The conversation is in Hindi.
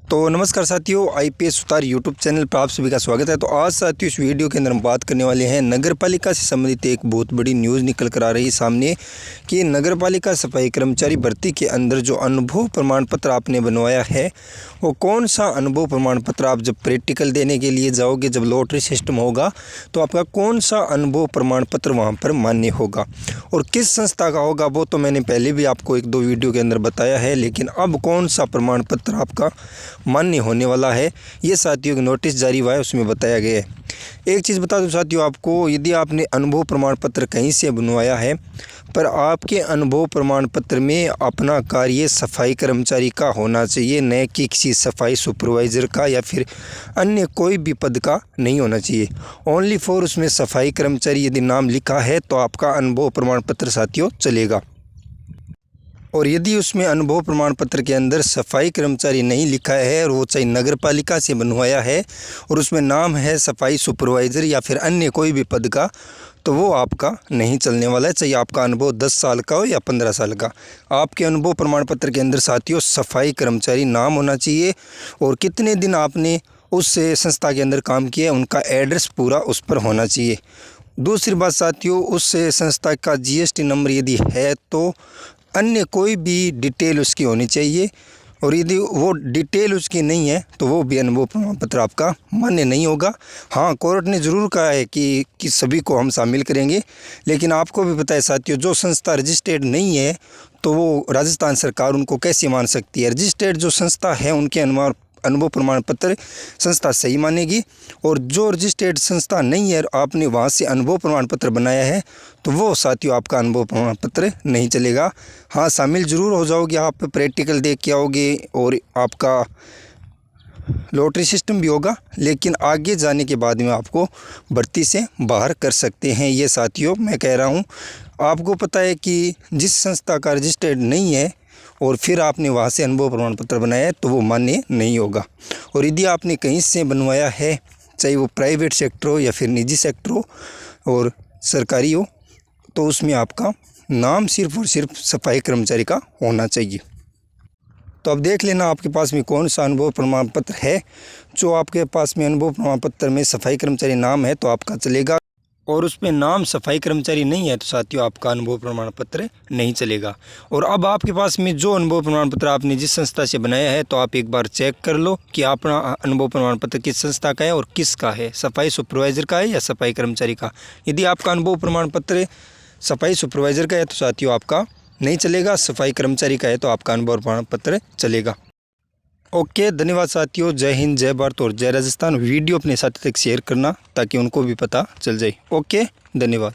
तो नमस्कार साथियों, आईपीएस सुतार यूट्यूब चैनल पर आप सभी का स्वागत है। तो आज साथियों इस वीडियो के अंदर हम बात करने वाले हैं नगर पालिका से संबंधित एक बहुत बड़ी न्यूज़ निकल कर आ रही है सामने कि नगर पालिका सफाई कर्मचारी भर्ती के अंदर जो अनुभव प्रमाण पत्र आपने बनवाया है वो कौन सा अनुभव प्रमाण पत्र आप जब प्रैक्टिकल देने के लिए जाओगे, जब लॉटरी सिस्टम होगा तो आपका कौन सा अनुभव प्रमाण पत्र वहाँ पर मान्य होगा और किस संस्था का होगा वो तो मैंने पहले भी आपको एक दो वीडियो के अंदर बताया है। लेकिन अब कौन सा प्रमाण पत्र आपका मान्य होने वाला है ये साथियों की नोटिस जारी हुआ है, उसमें बताया गया है। एक चीज़ बता दूं साथियों आपको, यदि आपने अनुभव प्रमाण पत्र कहीं से बनवाया है पर आपके अनुभव प्रमाण पत्र में अपना कार्य सफाई कर्मचारी का होना चाहिए, न कि किसी सफाई सुपरवाइज़र का या फिर अन्य कोई भी पद का नहीं होना चाहिए। ओनली फॉर उसमें सफाई कर्मचारी यदि नाम लिखा है तो आपका अनुभव प्रमाण पत्र साथियों चलेगा। और यदि उसमें अनुभव प्रमाण पत्र के अंदर सफाई कर्मचारी नहीं लिखा है और वो चाहे नगर पालिका से बनवाया है और उसमें नाम है सफाई सुपरवाइज़र या फिर अन्य कोई भी पद का, तो वो आपका नहीं चलने वाला है। चाहे आपका अनुभव 10 साल का हो या 15 साल का, आपके अनुभव प्रमाण पत्र के अंदर साथियों सफाई कर्मचारी नाम होना चाहिए और कितने दिन आपने उस संस्था के अंदर काम किया उनका एड्रेस पूरा उस पर होना चाहिए। दूसरी बात साथियों, उस संस्था का जीएसटी नंबर यदि है तो अन्य कोई भी डिटेल उसकी होनी चाहिए और यदि वो डिटेल उसकी नहीं है तो वो भी अनुभव प्रमाण पत्र आपका मान्य नहीं होगा। हाँ, कोर्ट ने ज़रूर कहा है कि सभी को हम शामिल करेंगे, लेकिन आपको भी पता है साथियों जो संस्था रजिस्टर्ड नहीं है तो वो राजस्थान सरकार उनको कैसे मान सकती है। रजिस्टर्ड जो संस्था है उनके अनुभव प्रमाण पत्र संस्था सही मानेगी और जो रजिस्टर्ड संस्था नहीं है आपने वहाँ से अनुभव प्रमाण पत्र बनाया है तो वो साथियों आपका अनुभव प्रमाण पत्र नहीं चलेगा। हाँ, शामिल ज़रूर हो जाओगे, आप प्रैक्टिकल दे के आओगे और आपका लॉटरी सिस्टम भी होगा, लेकिन आगे जाने के बाद में आपको भर्ती से बाहर कर सकते हैं। ये साथियों मैं कह रहा हूँ, आपको पता है कि जिस संस्था का रजिस्टर्ड नहीं है और फिर आपने वहाँ से अनुभव प्रमाण पत्र बनाया है तो वो मान्य नहीं होगा। और यदि आपने कहीं से बनवाया है, चाहे वो प्राइवेट सेक्टर हो या फिर निजी सेक्टर हो और सरकारी हो, तो उसमें आपका नाम सिर्फ और सिर्फ सफाई कर्मचारी का होना चाहिए। तो अब देख लेना आपके पास में कौन सा अनुभव प्रमाण पत्र है। जो आपके पास में अनुभव प्रमाण पत्र में सफाई कर्मचारी नाम है तो आपका चलेगा, और उसमें नाम सफाई कर्मचारी नहीं है तो साथियों आपका अनुभव प्रमाण पत्र नहीं चलेगा। और अब आपके पास में जो अनुभव प्रमाण पत्र आपने जिस संस्था से बनाया है तो आप एक बार चेक कर लो कि अपना अनुभव प्रमाण पत्र किस संस्था का है और किसका है, सफाई सुपरवाइज़र का है या सफाई कर्मचारी का। यदि आपका अनुभव प्रमाण पत्र सफाई सुपरवाइज़र का है तो साथियों आपका नहीं चलेगा, सफाई कर्मचारी का है तो आपका अनुभव प्रमाण पत्र चलेगा। ओके, धन्यवाद साथियों। जय हिंद, जय भारत और जय राजस्थान। वीडियो अपने साथी तक शेयर करना ताकि उनको भी पता चल जाए। ओके, धन्यवाद।